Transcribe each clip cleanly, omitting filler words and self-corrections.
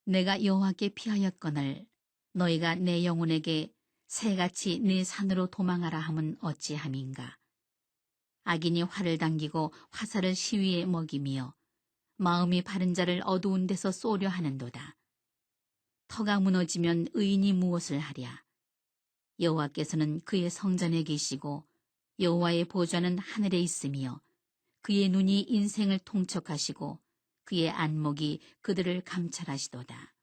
내가 여호와께 피하였거늘 너희가 내 영혼에게 새같이 네 산으로 도망하라 함은 어찌함인가. 악인이 활을 당기고 화살을 시위에 먹이며 마음이 바른 자를 어두운 데서 쏘려 하는도다. 터가 무너지면 의인이 무엇을 하랴. 여호와께서는 그의 성전에 계시고 여호와의 보좌는 하늘에 있으며 그의 눈이 인생을 통촉하시고 그의 안목이 그들을 감찰하시도다.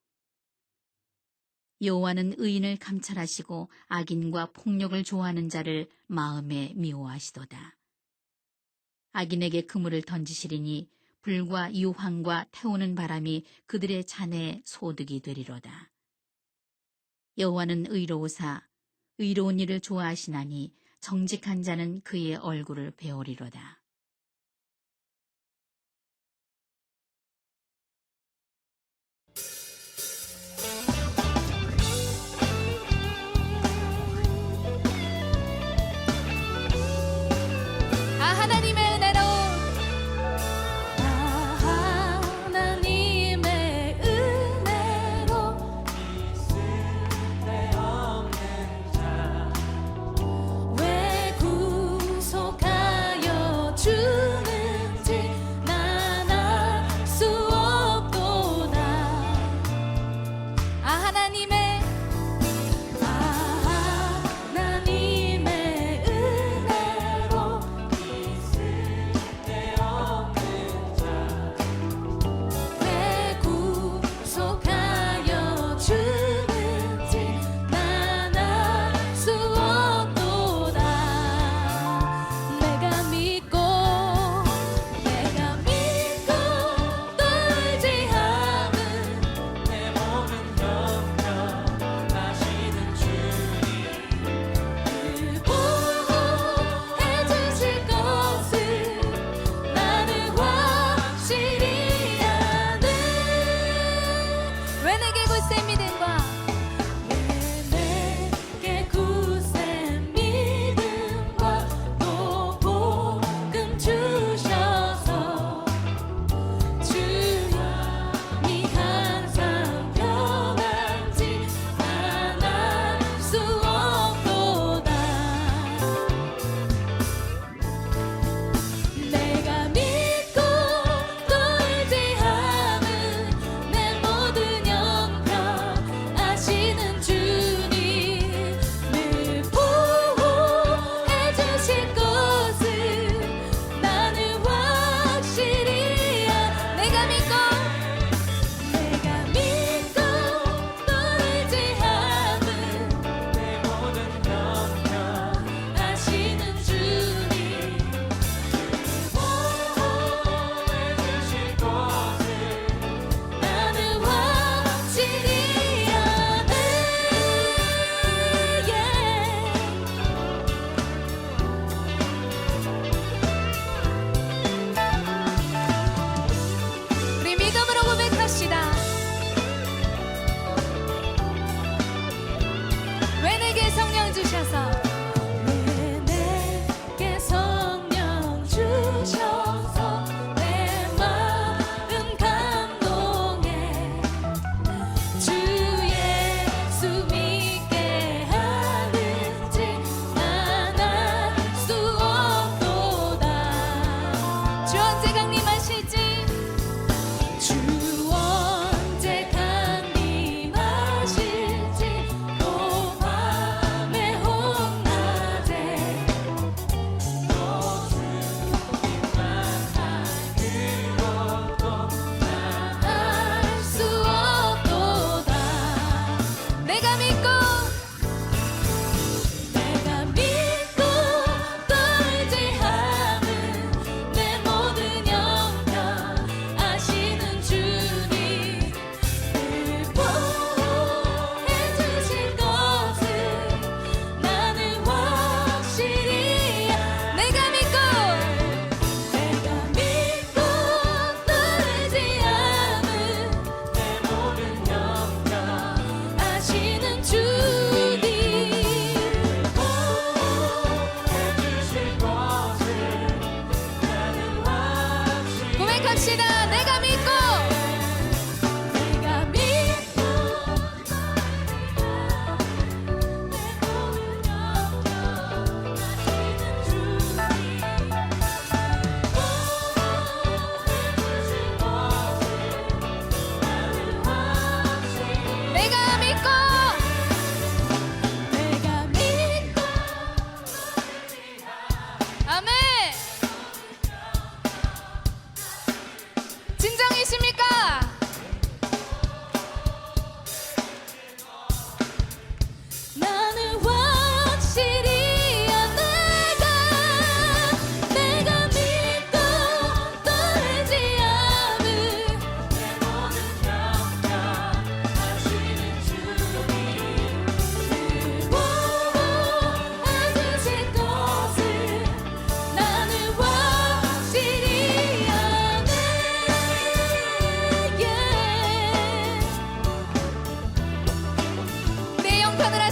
여호와는 의인을 감찰하시고 악인과 폭력을 좋아하는 자를 마음에 미워하시도다. 악인에게 그물을 던지시리니 불과 유황과 태우는 바람이 그들의 잔에 소득이 되리로다. 여호와는 의로우사 의로운 일을 좋아하시나니 정직한 자는 그의 얼굴을 배우리로다. 하나님의 은혜로 하나님의 은혜로 왜 구속하여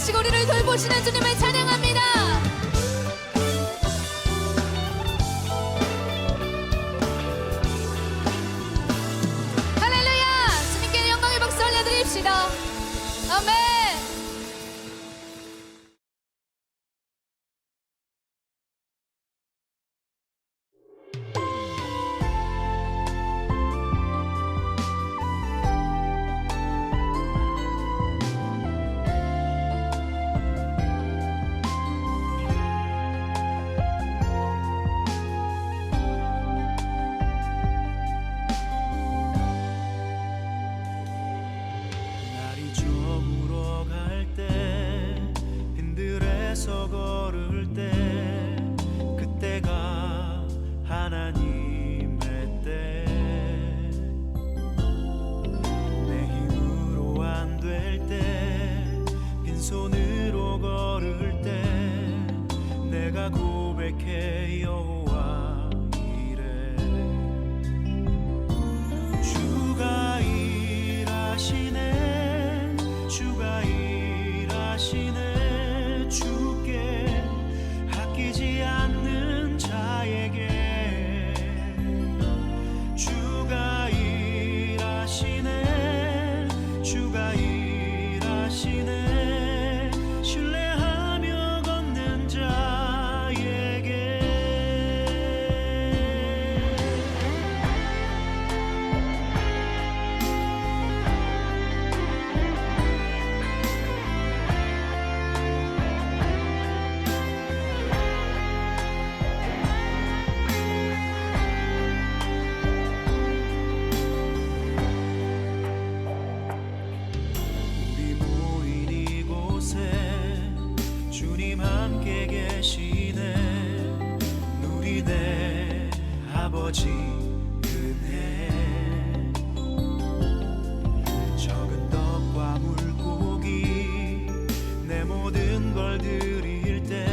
역사하시고 우리를 돌보시는 주님을 찬양합니다. 할렐루야. 주님께 영광의 박수 올려드립시다. 아멘. 날이 저물어 갈 때 힘들에서 걸을 때 그때가 하나님의 때 내 힘으로 안 될 때 빈손으로 걸을 때 내가 고백해 여호와 이래 주가 일하시네 주가 일하시네 주께 아끼지 않는 자에게 주가 일하시네 주가 일하시네 신뢰하며 걷는 자에게 우리 모인 이곳에 주님 함께 계시네 누리네 아버지 은혜 적은 떡과 물고기 내 모든 걸 드릴 때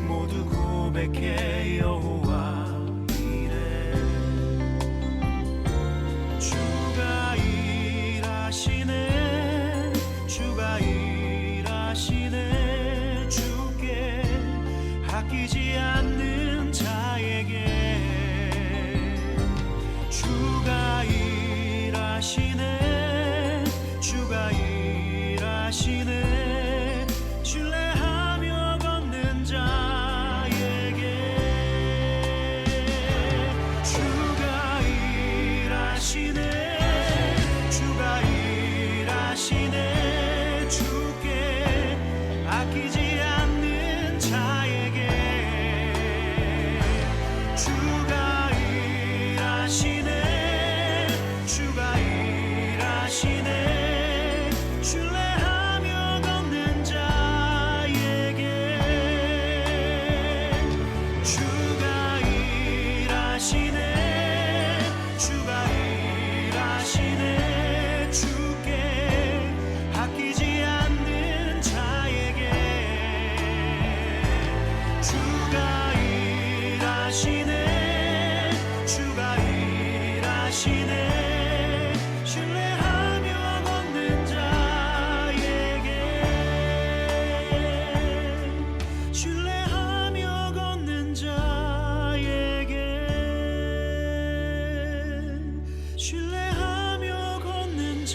모두 고백해 여호와 이래 주가 일하시네 주가 일하시네 주께 아끼지 않는 자에게 주가 일하시네 주가 일하시네 신뢰하며 걷는 자에게 주가 일하시네 주가 일하시네 주께 아끼지 않는 자에게 주가 일하시네 주가 일하시네 신뢰하며 걷는 자에게 주가 일하시네 주가 일하시네 주께 아끼지 않는 자에게 주가 일하시네 주가 일하시네 신뢰하며 걷는 자에게 신뢰하며 걷는 자에게 신뢰하며 걷는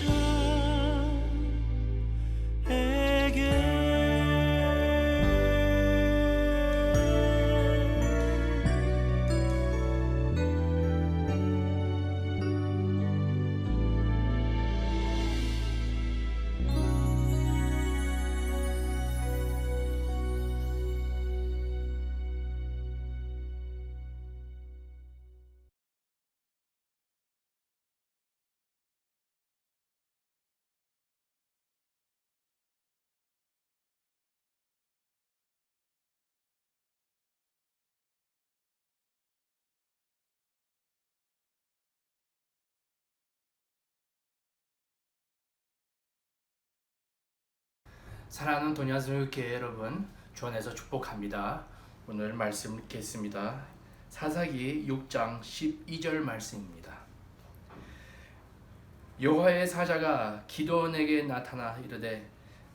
사랑하는 도냐스교회 여러분, 주 안에서 축복합니다. 오늘 말씀 읽겠습니다. 사사기 6장 12절 말씀입니다. 여호와의 사자가 기드온에게 나타나 이르되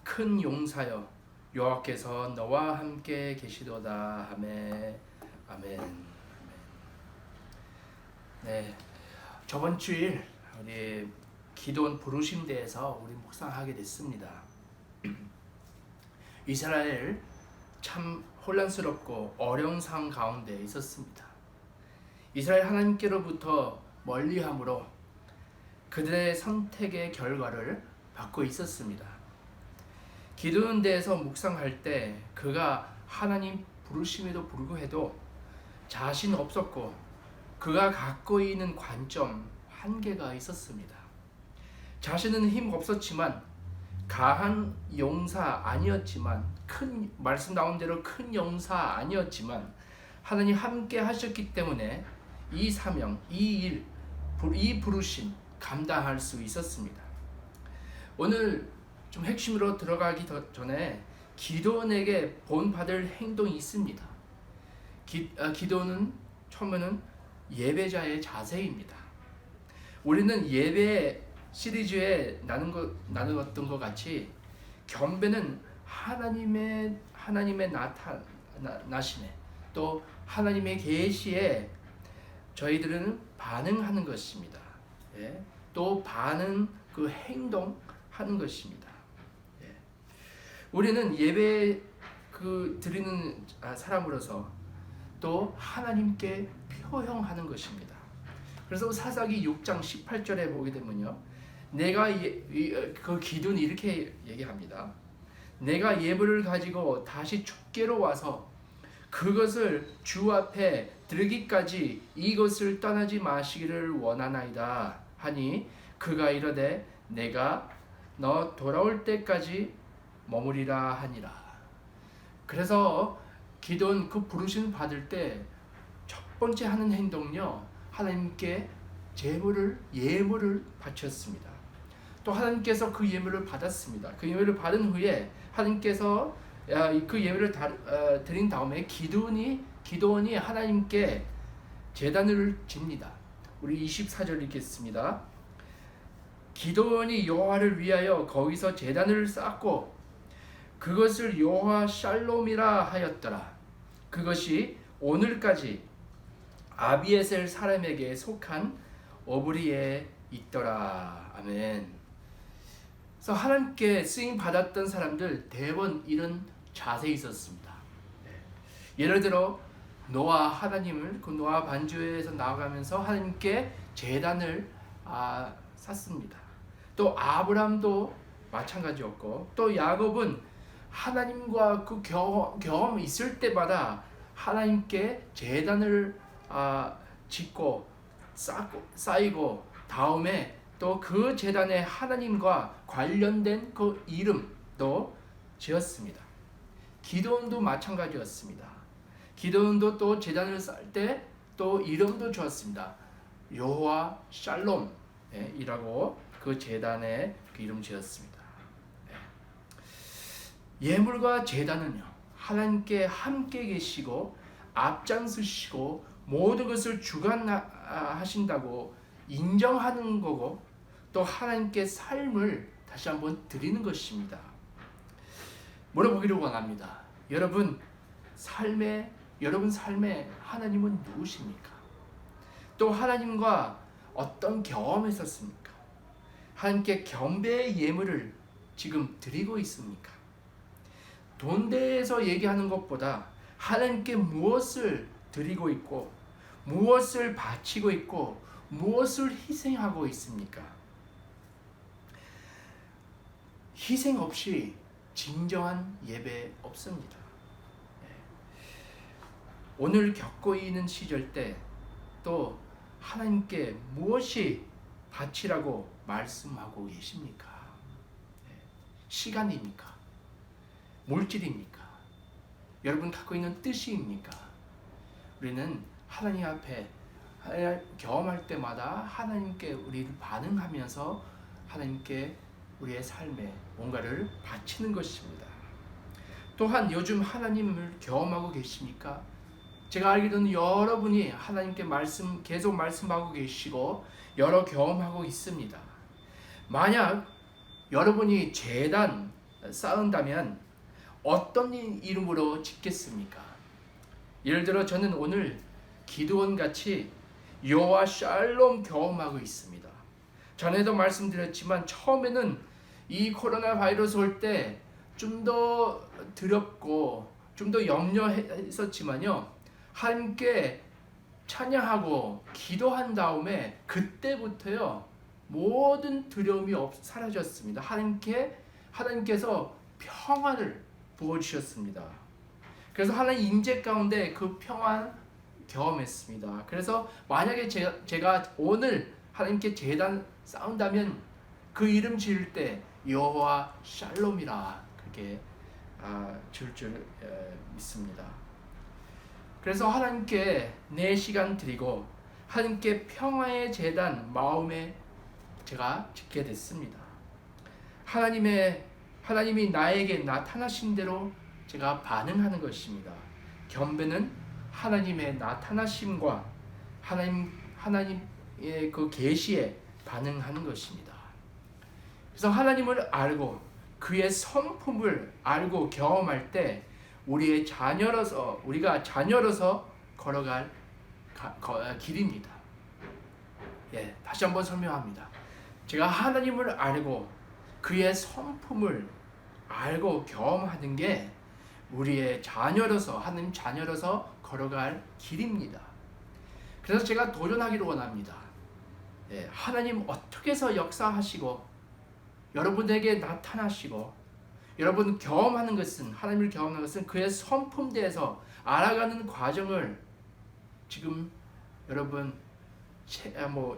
큰 용사여 여호와께서 너와 함께 계시도다 하매 아멘. 네, 저번 주일 우리 기도원 부르심대에서 우리 묵상하게 됐습니다. 이스라엘 참 혼란스럽고 어려운 상황 가운데 있었습니다. 이스라엘 하나님께로부터 멀리함으로 그들의 선택의 결과를 받고 있었습니다. 기도원 대에서 묵상할 때 그가 하나님 부르심에도 불구해도 자신 없었고 그가 갖고 있는 관점 한계가 있었습니다. 자신은 힘 없었지만 강한 용사 아니었지만 큰 말씀 나온 대로 큰 용사 아니었지만 하나님 함께 하셨기 때문에 이 사명, 이 부르심 감당할 수 있었습니다. 오늘 좀 핵심으로 들어가기 전에 기도원에게 본받을 행동이 있습니다. 기도는 처음에는 예배자의 자세입니다. 우리는 예배 시리즈에 나누었던 것 같이 겸배는 하나님의 나타나심에 또 하나님의 계시에 저희들은 반응하는 것입니다. 예? 또 그 행동하는 것입니다. 예. 우리는 예배 드리는 사람으로서 또 하나님께 표형하는 것입니다. 그래서 사사기 6장 18절에 보게 되면요, 내가 그 기도는 이렇게 얘기합니다. 내가 예물을 가지고 다시 춥게로 와서 그것을 주 앞에 드리기까지 이것을 떠나지 마시기를 원하나이다 하니 그가 이르되 내가 너 돌아올 때까지 머무리라 하니라. 그래서 기도는 그 부르심 받을 때 첫 번째 하는 행동은요, 하나님께 예물을 바쳤습니다. 또 하나님께서 그 예물을 받았습니다. 그 예물을 받은 후에 하나님께서 그 예물을 드린 다음에 기도원이 하나님께 제단을 집니다. 우리 24절 읽겠습니다. 기도원이 여호와를 위하여 거기서 제단을 쌓고 그것을 여호와 샬롬이라 하였더라. 그것이 오늘까지 아비에셀 사람에게 속한 어브리에 있더라. 아멘. 그래서 하나님께 쓰임 받았던 사람들 대부분 이런 자세에 있었습니다. 예를 들어 노아 하나님을 그 노아 반주에서 나아가면서 하나님께 제단을 쌓습니다. 또 아브람도 마찬가지였고 또 야곱은 하나님과 그 경험이 있을 때마다 하나님께 제단을 짓고 쌓이고 다음에 또 그 제단에 하나님과 관련된 그 이름도 지었습니다. 기도원도 마찬가지였습니다. 기도원도 또 제단을 쌓을 때 또 이름도 주었습니다. 여호와 샬롬이라고 그 제단에 그 이름 지었습니다. 예물과 제단은요, 하나님께 함께 계시고 앞장서시고 모든 것을 주관하신다고 인정하는 거고 또 하나님께 삶을 다시 한번 드리는 것입니다. 물어보기를 원합니다. 여러분 삶에 하나님은 누구십니까? 또 하나님과 어떤 경험을 했었습니까? 하나님께 겸배의 예물을 지금 드리고 있습니까? 돈대에서 얘기하는 것보다 하나님께 무엇을 드리고 있고 무엇을 바치고 있고 무엇을 희생하고 있습니까? 희생 없이 진정한 예배 없습니다. 오늘 겪고 있는 시절 때 또 하나님께 무엇이 바치라고 말씀하고 계십니까? 시간입니까? 물질입니까? 여러분 갖고 있는 뜻입니까? 우리는 하나님 앞에 경험할 때마다 하나님께 우리를 반응하면서 하나님께 우리의 삶에 뭔가를 바치는 것입니다. 또한 요즘 하나님을 경험하고 계십니까? 제가 알기로는 여러분이 하나님께 계속 말씀하고 계시고 여러 경험하고 있습니다. 만약 여러분이 제단 쌓은다면 어떤 이름으로 짓겠습니까? 예를 들어 저는 오늘 기드온 같이 여호와 샬롬 경험하고 있습니다. 전에도 말씀드렸지만 처음에는 이 코로나 바이러스 올 때 좀 더 두렵고 좀 더 염려했었지만요, 함께 찬양하고 기도한 다음에 그때부터요 모든 두려움이 사라졌습니다. 하나님께서 평안을 부어주셨습니다. 그래서 하나님 임재 가운데 그 평안 경험했습니다. 그래서 만약에 제가 오늘 하나님께 제단 쌓은다면 그 이름 지을 때 여호와 샬롬이라 그렇게 지을 줄 믿습니다. 그래서 하나님께 내 시간 드리고 하나님께 평화의 제단 마음에 제가 짓게 됐습니다. 하나님이 나에게 나타나신 대로 제가 반응하는 것입니다. 겸배는 하나님의 나타나심과 하나님의 그 계시에 반응하는 것입니다. 그래서 하나님을 알고 그의 성품을 알고 경험할 때 우리가 자녀로서 걸어갈 길입니다. 예, 다시 한번 설명합니다. 제가 하나님을 알고 그의 성품을 알고 경험하는 게 우리의 자녀로서 하나님 자녀로서 걸어갈 길입니다. 그래서 제가 도전하기를 원합니다. 예, 하나님 어떻게 해서 역사하시고 여러분에게 나타나시고 여러분 경험하는 것은 하나님을 경험하는 것은 그의 성품대에서 알아가는 과정을 지금 여러분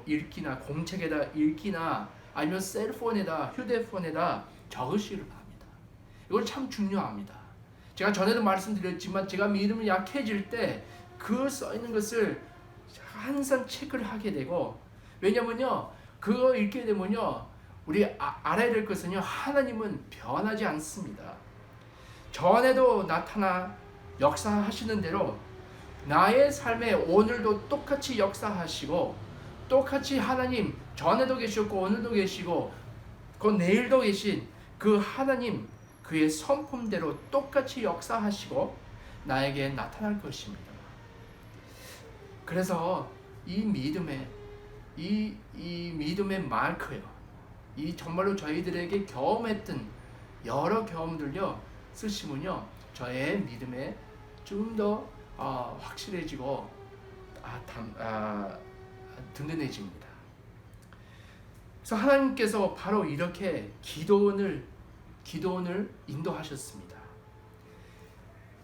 읽기나 공책에다 읽기나 아니면 셀폰에다 휴대폰에다 적으시길 바랍니다. 이걸 참 중요합니다. 제가 전에도 말씀드렸지만 제가 믿음이 약해질 때 그 써있는 것을 항상 체크를 하게 되고, 왜냐면요 그거 읽게 되면요 우리 알아야 될 것은요 하나님은 변하지 않습니다. 전에도 나타나 역사하시는 대로 나의 삶에 오늘도 똑같이 역사하시고 똑같이 하나님 전에도 계셨고 오늘도 계시고 그 내일도 계신 그 하나님 그의 성품대로 똑같이 역사하시고 나에게 나타날 것입니다. 그래서 이 믿음의 마크요, 이 정말로 저희들에게 경험했던 여러 경험들요 쓰시면요 저의 믿음에 좀 더 확실해지고 든든해집니다. 그래서 하나님께서 바로 이렇게 기도원을 인도하셨습니다.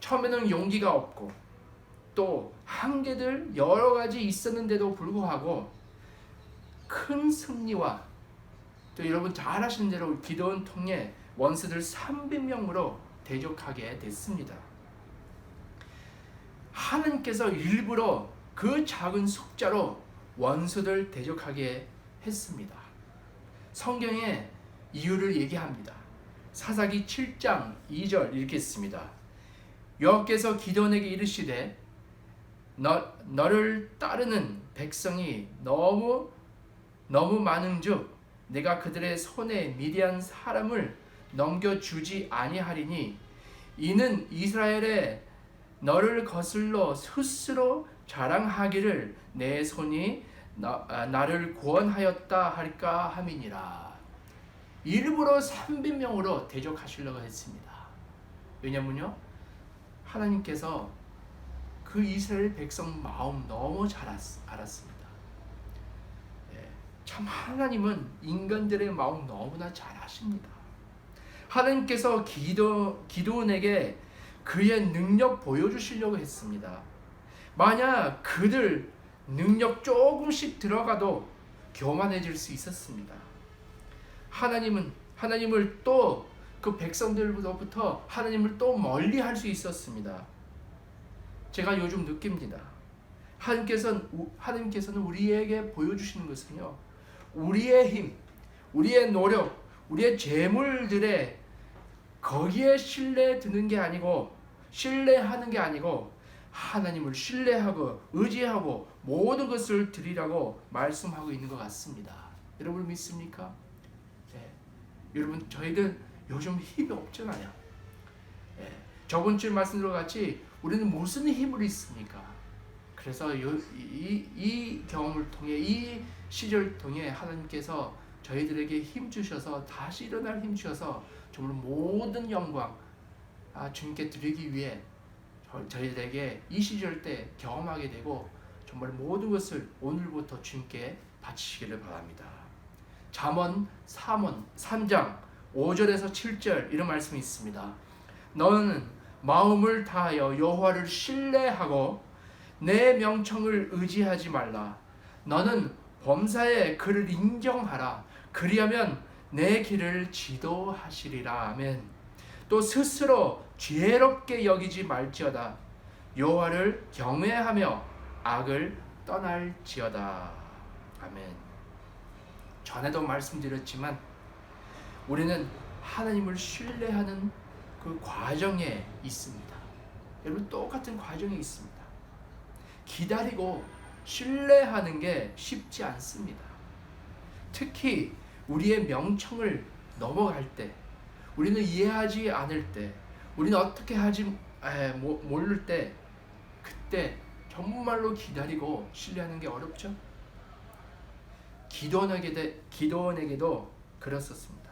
처음에는 용기가 없고 또 한계들 여러 가지 있었는데도 불구하고 큰 승리와 또 여러분 잘 아시는 대로 기도원 통해 원수들 300명으로 대적하게 됐습니다. 하나님께서 일부러 그 작은 숫자로 원수들 대적하게 했습니다. 성경에 이유를 얘기합니다. 사사기 7장 2절 읽겠습니다. 여호와께서 기드온에게 이르시되 너를 따르는 백성이 너무 많은즉 내가 그들의 손에 미디안 사람을 넘겨주지 아니하리니 이는 이스라엘에 너를 거슬러 스스로 자랑하기를 내 손이 나를 구원하였다 할까 함이니라. 일부러 300명으로 대적하시려고 했습니다. 왜냐면요 하나님께서 그 이스라엘 백성 마음 너무 잘 알았습니다. 참 하나님은 인간들의 마음 너무나 잘 아십니다. 하나님께서 기드온에게 그의 능력 보여주시려고 했습니다. 만약 그들 능력 조금씩 들어가도 교만해질 수 있었습니다. 하나님을 또 그 백성들로부터 하나님을 또 멀리 할 수 있었습니다. 제가 요즘 느낍니다. 하나님께서는 우리에게 보여주시는 것은요 우리의 힘, 우리의 노력, 우리의 재물들에 거기에 신뢰하는 게 아니고 하나님을 신뢰하고 의지하고 모든 것을 드리라고 말씀하고 있는 것 같습니다. 여러분 믿습니까? 네. 여러분 저희들 요즘 힘이 없잖아요. 예, 저번 주에 말씀드린 것 같이 우리는 무슨 힘을 있습니까? 그래서 이 경험을 통해, 이 시절을 통해 하나님께서 저희들에게 힘 주셔서, 다시 일어날 힘 주셔서 정말 모든 영광 주님께 드리기 위해 저희들에게 이 시절 때 경험하게 되고, 정말 모든 것을 오늘부터 주님께 바치시기를 바랍니다. 잠언 3장 5절에서 7절 이런 말씀이 있습니다. 너는 마음을 다하여 여호와를 신뢰하고 내 명청을 의지하지 말라. 너는 범사에 그를 인정하라. 그리하면 내 길을 지도하시리라. 아멘. 또 스스로 죄롭게 여기지 말지어다. 여호와를 경외하며 악을 떠날지어다. 아멘. 전에도 말씀드렸지만 우리는 하나님을 신뢰하는 그 과정에 있습니다. 여러분, 똑같은 과정에 있습니다. 기다리고 신뢰하는 게 쉽지 않습니다. 특히 우리의 명청을 넘어갈 때, 우리는 이해하지 않을 때, 우리는 어떻게 하지 모를 때, 그때 정말로 기다리고 신뢰하는 게 어렵죠. 기도원에게도 그랬었습니다.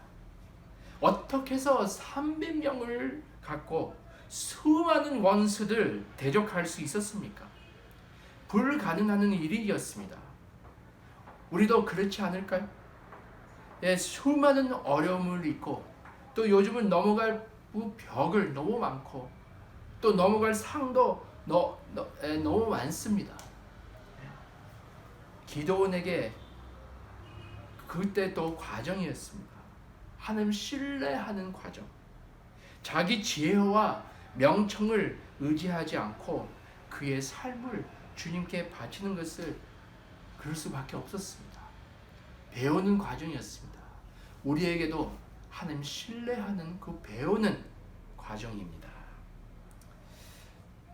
어떻게 해서 300명을 갖고 수많은 원수들 대적할 수 있었습니까? 불가능한 일이었습니다. 우리도 그렇지 않을까요? 예, 수많은 어려움을 있고, 또 요즘은 넘어갈 벽을 너무 많고, 또 넘어갈 상도 너무 많습니다. 기도원에게 그때 또 과정이었습니다. 하나님 신뢰하는 과정. 자기 지혜와 명청을 의지하지 않고 그의 삶을 주님께 바치는 것을 그럴 수밖에 없었습니다. 배우는 과정이었습니다. 우리에게도 하나님 신뢰하는 그 배우는 과정입니다.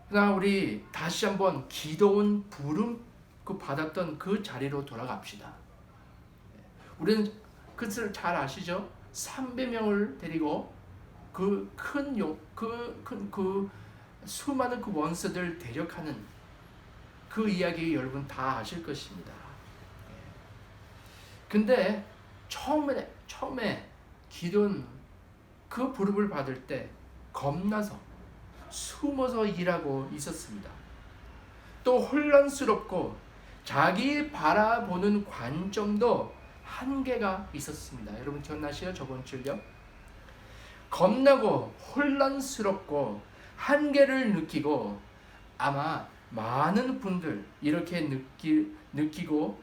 그러나 우리 다시 한번 기도원 부름 받았던 그 자리로 돌아갑시다. 우리는 그것을 잘 아시죠? 300명을 데리고 그 수많은 그 원수들 대적하는 그 이야기 여러분 다 아실 것입니다. 근데 처음에 기도는 그 부름을 받을 때 겁나서 숨어서 일하고 있었습니다. 또 혼란스럽고 자기 바라보는 관점도 한계가 있었습니다. 여러분 기억나시죠? 저번 주요? 겁나고 혼란스럽고 한계를 느끼고, 아마 많은 분들 이렇게 느끼고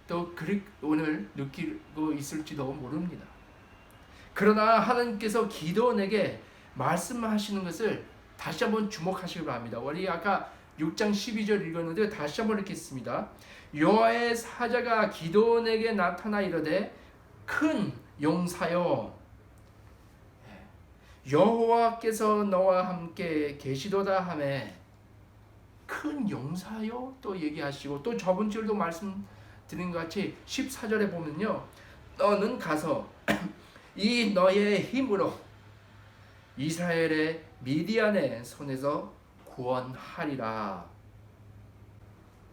또 오늘 느끼고 있을지도 모릅니다. 그러나 하나님께서 기도원에게 말씀하시는 것을 다시 한번 주목하시기 바랍니다. 우리 아까 6장 12절 읽었는데 다시 한번 읽겠습니다. 여호와의 사자가 기도원에게 나타나 이르되 큰 용사여, 여호와께서 너와 함께 계시도다 하매, 큰 용사요 또 얘기하시고, 또 저번 주에도 말씀드린 것 같이 14절에 보면요, 너는 가서 이 너의 힘으로 이스라엘의 미디안의 손에서 구원하리라.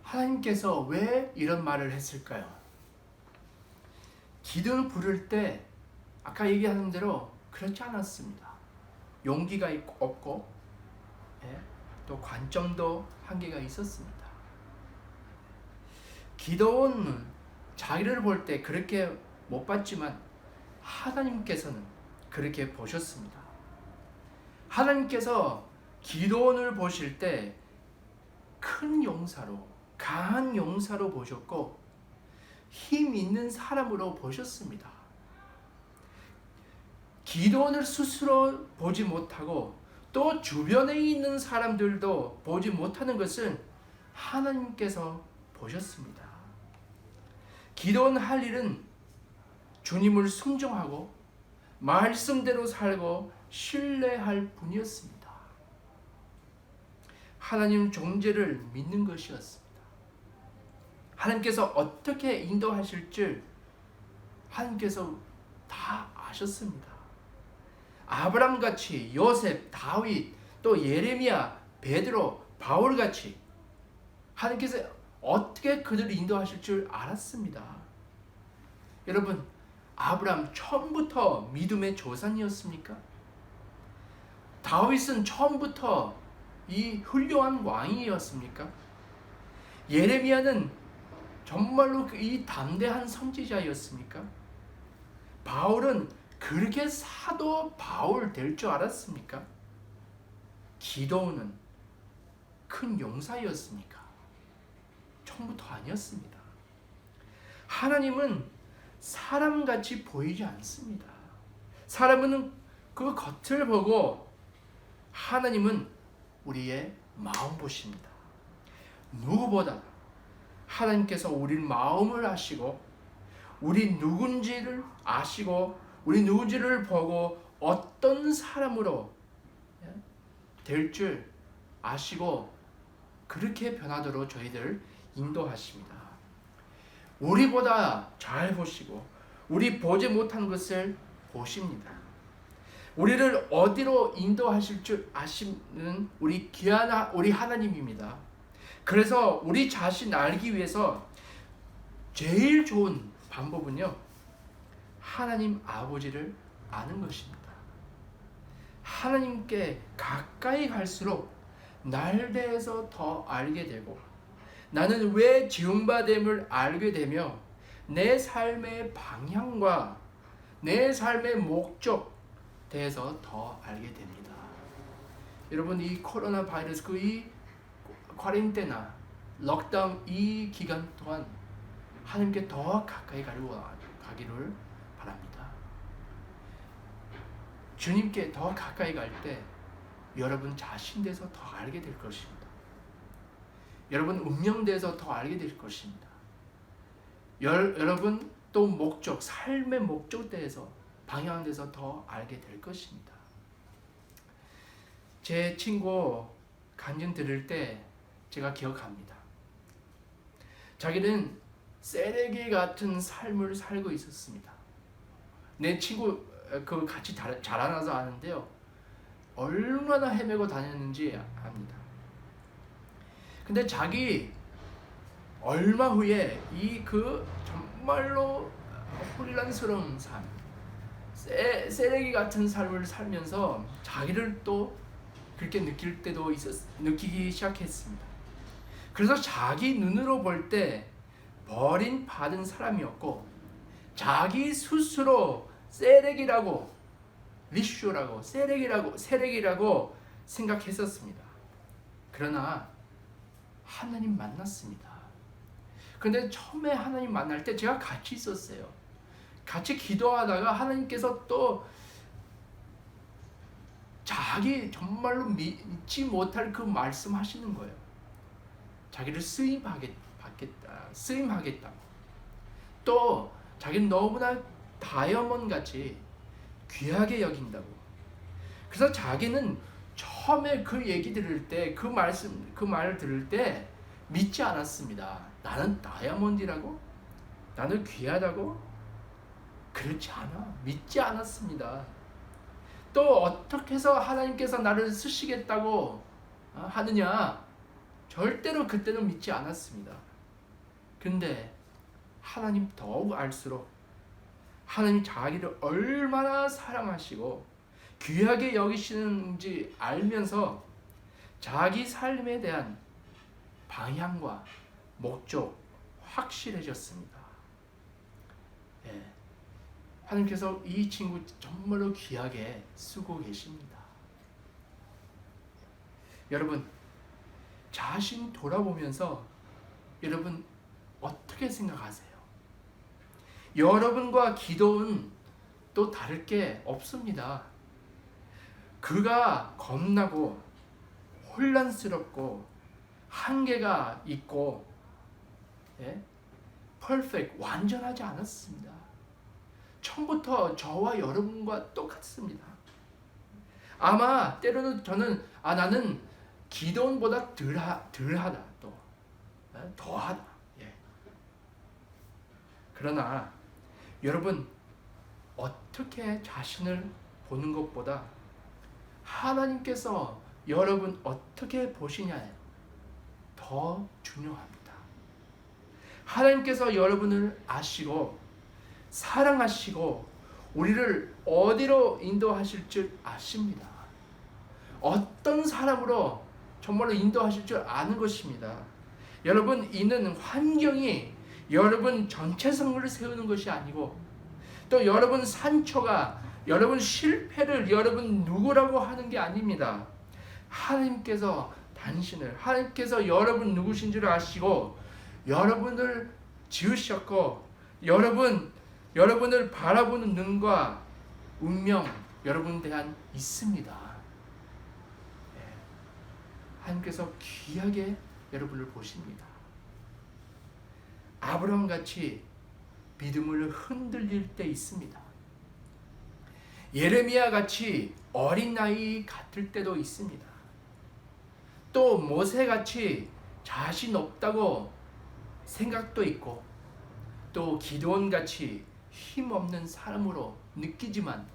하나님께서 왜 이런 말을 했을까요? 기도를 부를 때 아까 얘기하는 대로 그렇지 않았습니다. 용기가 없고, 또 관점도 한계가 있었습니다. 기도는 자기를 볼 때 그렇게 못 봤지만 하나님께서는 그렇게 보셨습니다. 하나님께서 기도원을 보실 때 큰 용사로, 강한 용사로 보셨고 힘 있는 사람으로 보셨습니다. 기도원을 스스로 보지 못하고 또 주변에 있는 사람들도 보지 못하는 것은 하나님께서 보셨습니다. 기도원 할 일은 주님을 순종하고 말씀대로 살고 신뢰할 뿐이었습니다. 하나님 존재를 믿는 것이었습니다. 하나님께서 어떻게 인도하실 줄 하나님께서 다 아셨습니다. 아브람같이, 요셉, 다윗, 또 예레미야, 베드로, 바울같이 하나님께서 어떻게 그들을 인도하실 줄 알았습니다. 여러분, 아브람 처음부터 믿음의 조상이었습니까? 다윗은 처음부터 이 훌륭한 왕이었습니까? 예레미야는 정말로 이 담대한 선지자였습니까? 바울은 그렇게 사도 바울 될 줄 알았습니까? 기도는 큰 용사였습니까? 처음부터 아니었습니다. 하나님은 사람같이 보이지 않습니다. 사람은 그 겉을 보고 하나님은 우리의 마음 보십니다. 누구보다 하나님께서 우리 마음을 아시고 우리 누군지를 아시고 우리 누군지를 보고 어떤 사람으로 될 줄 아시고 그렇게 변하도록 저희들 인도하십니다. 우리보다 잘 보시고 우리 보지 못한 것을 보십니다. 우리를 어디로 인도하실 줄 아시는 우리 귀한 우리 하나님입니다. 그래서 우리 자신 알기 위해서 제일 좋은 방법은요, 하나님 아버지를 아는 것입니다. 하나님께 가까이 갈수록 날 대해서 더 알게 되고 나는 왜 지음받음을 알게 되며 내 삶의 방향과 내 삶의 목적 대해서 더 알게 됩니다. 여러분, 이 코로나 바이러스 이 쿼런타인이나 록다운 이 기간 동안 하나님께 더 가까이 가기를 바랍니다. 주님께 더 가까이 갈 때 여러분 자신 대해서 더 알게 될 것입니다. 여러분 운명 대해서 더 알게 될 것입니다. 여러분 또 목적, 삶의 목적 대해서 방향 대해서 더 알게 될 것입니다. 제 친구 간증 들을 때 제가 기억합니다. 자기는 쓰레기 같은 삶을 살고 있었습니다. 내 친구 그 같이 자라나서 아는데요, 얼마나 헤매고 다녔는지 압니다. 근데 자기 얼마 후에 이 정말로 혼란스러운 삶, 쓰레기 같은 삶을 살면서 자기를 또 그렇게 느끼기 시작했습니다. 그래서 자기 눈으로 볼 때 버림받은 사람이었고 자기 스스로 쓰레기라고 리슈라고 쓰레기라고 생각했었습니다. 그러나 하나님 만났습니다. 근데 처음에 하나님 만날 때 제가 같이 있었어요. 같이 기도하다가 하나님께서 또 자기 정말로 믿지 못할 그 말씀 하시는 거예요. 자기를 쓰임하겠다. 또 자기는 너무나 다이아몬드 같이 귀하게 여긴다고. 그래서 자기는 처음에 그 얘기 들을 때, 그 말을 들을 때 믿지 않았습니다. 나는 다이아몬드라고? 나는 귀하다고? 그렇지 않아. 믿지 않았습니다. 또 어떻게 해서 하나님께서 나를 쓰시겠다고 하느냐? 절대로 그때는 믿지 않았습니다. 근데 하나님 더욱 알수록 하나님 자기를 얼마나 사랑하시고 귀하게 여기시는지 알면서 자기 삶에 대한 방향과 목적 확실해졌습니다. 예. 하나님께서 이 친구 정말로 귀하게 쓰고 계십니다. 여러분, 자신 돌아보면서 여러분 어떻게 생각하세요? 여러분과 기도는 또 다를 게 없습니다. 그가 겁나고 혼란스럽고 한계가 있고 퍼펙트, 완전하지 않았습니다. 처음부터 저와 여러분과 똑같습니다. 아마 때로는 저는 나는 기도원보다 덜하다, 또 더하다. 그러나 여러분 어떻게 자신을 보는 것보다 하나님께서 여러분 어떻게 보시냐에 더 중요합니다. 하나님께서 여러분을 아시고 사랑하시고 우리를 어디로 인도하실 줄 아십니다. 어떤 사람으로 정말로 인도하실 줄 아는 것입니다. 여러분, 이는 환경이 여러분 정체성을 세우는 것이 아니고 또 여러분 상처가 여러분 실패를 여러분 누구라고 하는 게 아닙니다. 하나님께서 하나님께서 여러분 누구신지를 아시고 여러분을 지으셨고 여러분을 바라보는 눈과 운명 여러분에 대한 있습니다. 하나님께서 귀하게 여러분을 보십니다. 아브라함 같이 믿음을 흔들릴 때 있습니다. 예레미야 같이 어린 나이 같을 때도 있습니다. 또 모세 같이 자신 없다고 생각도 있고 또 기드온 같이 힘없는 사람으로 느끼지만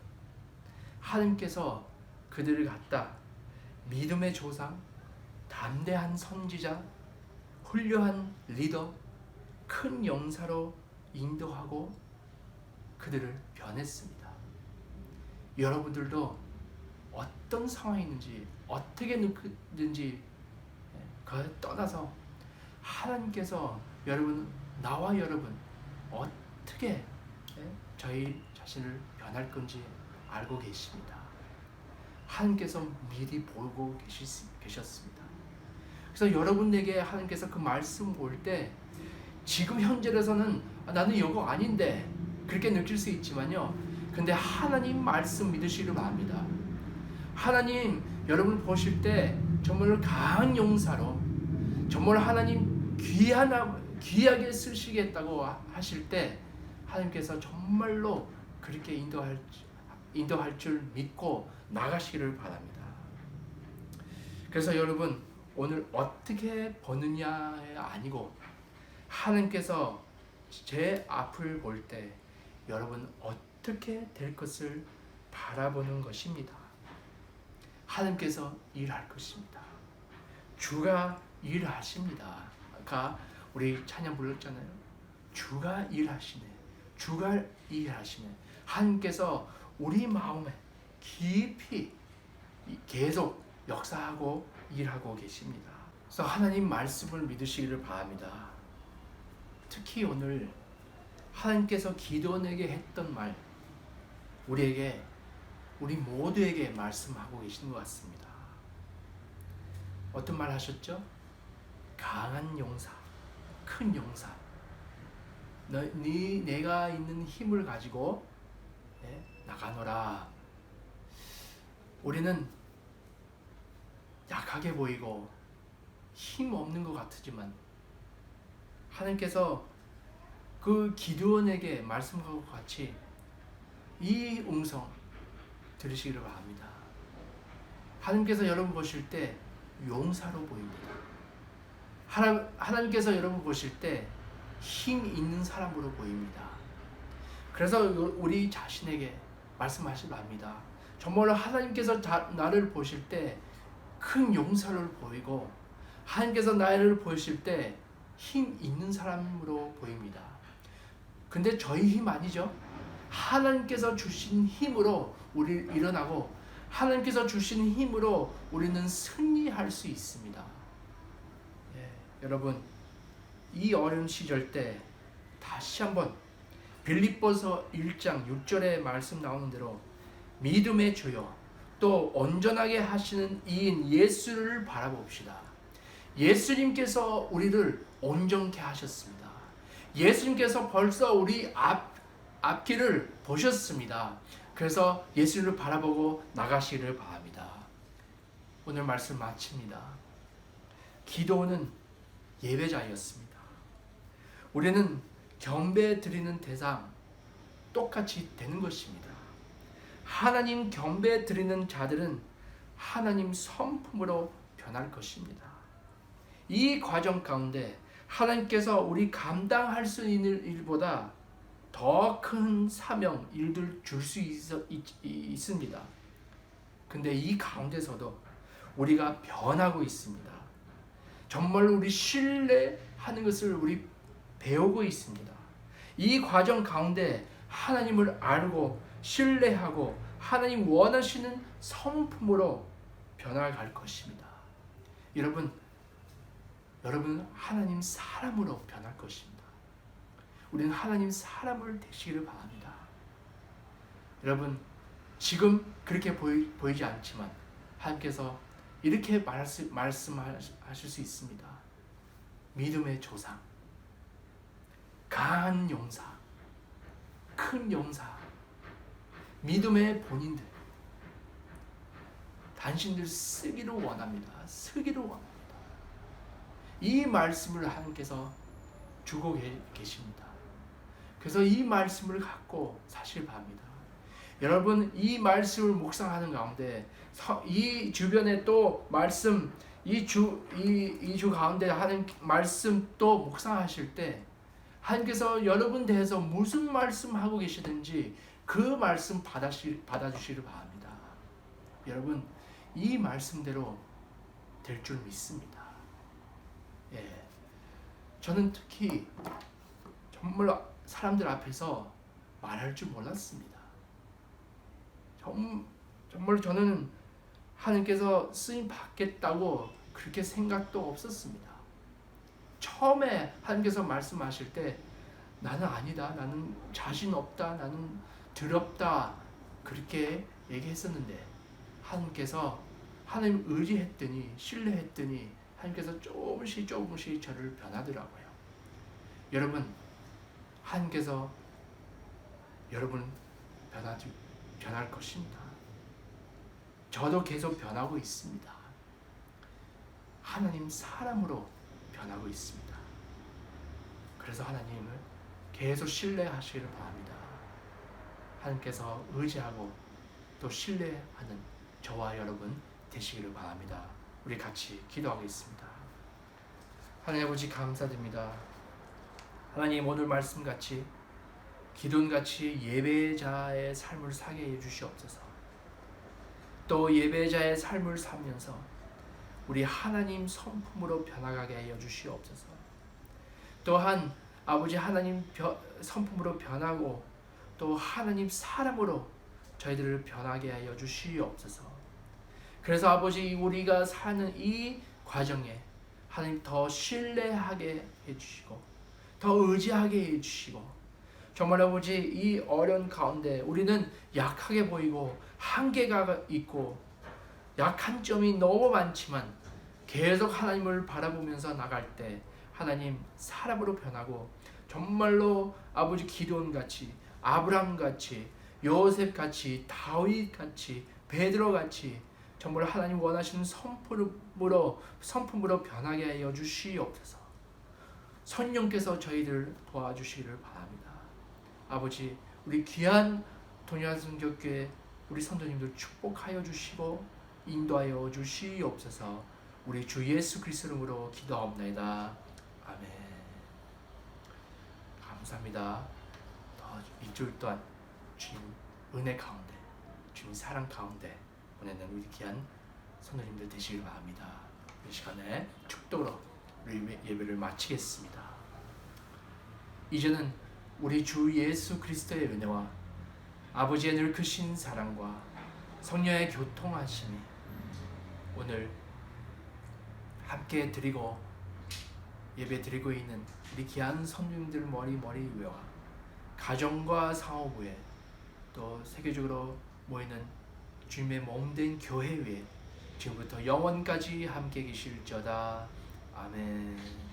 하나님께서 그들을 갖다 믿음의 조상, 담대한 선지자, 훌륭한 리더, 큰 용사로 인도하고 그들을 변했습니다. 여러분들도 어떤 상황이 있는지 어떻게 느끼는지 그걸 떠나서 하나님께서 나와 여러분 어떻게 저희 자신을 변할 건지 알고 계십니다. 하나님께서 미리 보고 계셨습니다. 그래서 여러분에게 하나님께서 그 말씀 올 때 지금 현재로서는 나는 이거 아닌데 그렇게 느낄 수 있지만요. 근데 하나님 말씀 믿으시기를 바랍니다. 하나님 여러분 보실 때 정말 강한 용사로 정말 하나님 귀하게 쓰시겠다고 하실 때 하나님께서 정말로 그렇게 인도할 줄 믿고 나가시기를 바랍니다. 그래서 여러분 오늘 어떻게 보느냐에 아니고 하나님께서 제 앞을 볼 때 여러분 어떻게 될 것을 바라보는 것입니다. 하나님께서 일할 것입니다. 주가 일하십니다. 아까 우리 찬양 불렀잖아요. 주가 일하시네. 주가 일하시네. 하나님께서 우리 마음에 깊이 계속 역사하고 일하고 계십니다. 그래서 하나님 말씀을 믿으시기를 바랍니다. 특히 오늘 하나님께서 기도원에게 했던 말 우리 모두에게 말씀하고 계시는 것 같습니다. 어떤 말 하셨죠? 강한 용사, 큰 용사. 내가 있는 힘을 가지고 나가노라. 우리는 약하게 보이고 힘 없는 것 같지만 하나님께서 그 기드온에게 말씀하고 같이 이 음성 들으시기를 바랍니다. 하나님께서 여러분 보실 때 용사로 보입니다. 하나님께서 여러분 보실 때 힘 있는 사람으로 보입니다. 그래서 우리 자신에게 말씀하시기 바랍니다. 정말로 하나님께서 나를 보실 때 큰 용사를 보이고 하나님께서 나를 보실 때 힘 있는 사람으로 보입니다. 근데 저희 힘 아니죠? 하나님께서 주신 힘으로 우리 일어나고 하나님께서 주신 힘으로 우리는 승리할 수 있습니다. 여러분 이 어려운 시절 때 다시 한번 빌립보서 1장 6절에 말씀 나오는 대로 믿음의 주요 또 온전하게 하시는 이인 예수를 바라봅시다. 예수님께서 우리를 온전케 하셨습니다. 예수님께서 벌써 우리 앞길을 보셨습니다. 그래서 예수를 바라보고 나가시기를 바랍니다. 오늘 말씀 마칩니다. 기도는 예배자였습니다. 우리는 경배 드리는 대상 똑같이 되는 것입니다. 하나님 경배 드리는 자들은 하나님 성품으로 변할 것입니다. 이 과정 가운데 하나님께서 우리 감당할 수 있는 일보다 더 큰 사명, 일들 줄 수 있습니다. 근데 이 가운데서도 우리가 변하고 있습니다. 정말 우리 신뢰하는 것을 우리 배우고 있습니다. 이 과정 가운데 하나님을 알고 신뢰하고 하나님 원하시는 성품으로 변화갈 것입니다. 여러분 하나님 사람으로 변할 것입니다. 우리는 하나님 사람을 되시기를 바랍니다. 여러분 지금 그렇게 보이지 않지만 하나님께서 이렇게 말씀하실 수 있습니다. 믿음의 조상, 강한 용사, 큰 용사, 믿음의 본인들, 당신들 쓰기를 원합니다. 이 말씀을 하나님께서 주고 계십니다. 그래서 이 말씀을 갖고 사실 바랍니다. 여러분 이 말씀을 묵상하는 가운데 이 주변에 또 말씀 이 주 가운데 하는 말씀 또 묵상하실 때 하나님께서 여러분 대해서 무슨 말씀하고 계시든지 그 말씀 받아주시길 바랍니다. 여러분 이 말씀대로 될 줄 믿습니다. 예, 저는 특히 정말 사람들 앞에서 말할 줄 몰랐습니다. 정말 저는 하나님께서 쓰임 받겠다고 그렇게 생각도 없었습니다. 처음에 하나님께서 말씀하실 때 나는 아니다, 나는 자신 없다, 나는 더럽다 그렇게 얘기했었는데 하나님께서 하나님 의지했더니 신뢰했더니 하나님께서 조금씩 저를 변하더라고요. 여러분 하나님께서 여러분 변할 것입니다. 저도 계속 변하고 있습니다. 하나님 사람으로 변하고 있습니다. 그래서 하나님을 계속 신뢰하시기를 바랍니다. 하나님께서 의지하고 또 신뢰하는 저와 여러분 되시기를 바랍니다. 우리 같이 기도하겠습니다. 하나님 아버지 감사드립니다. 하나님 오늘 말씀같이 기도같이 예배자의 삶을 살게 해주시옵소서. 또 예배자의 삶을 살면서 우리 하나님 성품으로 변화가게 하여 주시옵소서. 또한 아버지 하나님 성품으로 변하고 또 하나님 사람으로 저희들을 변하게 하여 주시옵소서. 그래서 아버지 우리가 사는 이 과정에 하나님 더 신뢰하게 해주시고 더 의지하게 해주시고 정말 아버지 이 어려운 가운데 우리는 약하게 보이고 한계가 있고 약한 점이 너무 많지만 계속 하나님을 바라보면서 나갈 때 하나님 사람으로 변하고 정말로 아버지 기도원같이 아브라함같이 요셉같이 다윗같이 베드로같이 정말 하나님 원하시는 성품으로 변하게 하여 주시옵소서. 성령께서 저희들 도와주시기를 바랍니다. 아버지 우리 귀한 동양성교회 우리 성도님들 축복하여 주시고 인도하여 주시옵소서. 우리 주 예수 그리스도 이름으로 기도하옵나이다. 아멘. 감사합니다. 일주일 동안 주님 은혜 가운데 주님 사랑 가운데 보내는 우리 귀한 성도님들 되시길 바랍니다. 이 시간에 축도로 우리 예배를 마치겠습니다. 이제는 우리 주 예수 그리스도의 은혜와 아버지의 늘 크신 사랑과 성령의 교통하심이 오늘 함께 드리고 예배 드리고 있는 우리 귀한 성도님들 머리 위와 가정과 사업부에 또 세계적으로 모이는 주님의 몸된 교회 위에 지금부터 영원까지 함께 계실지어다. 아멘.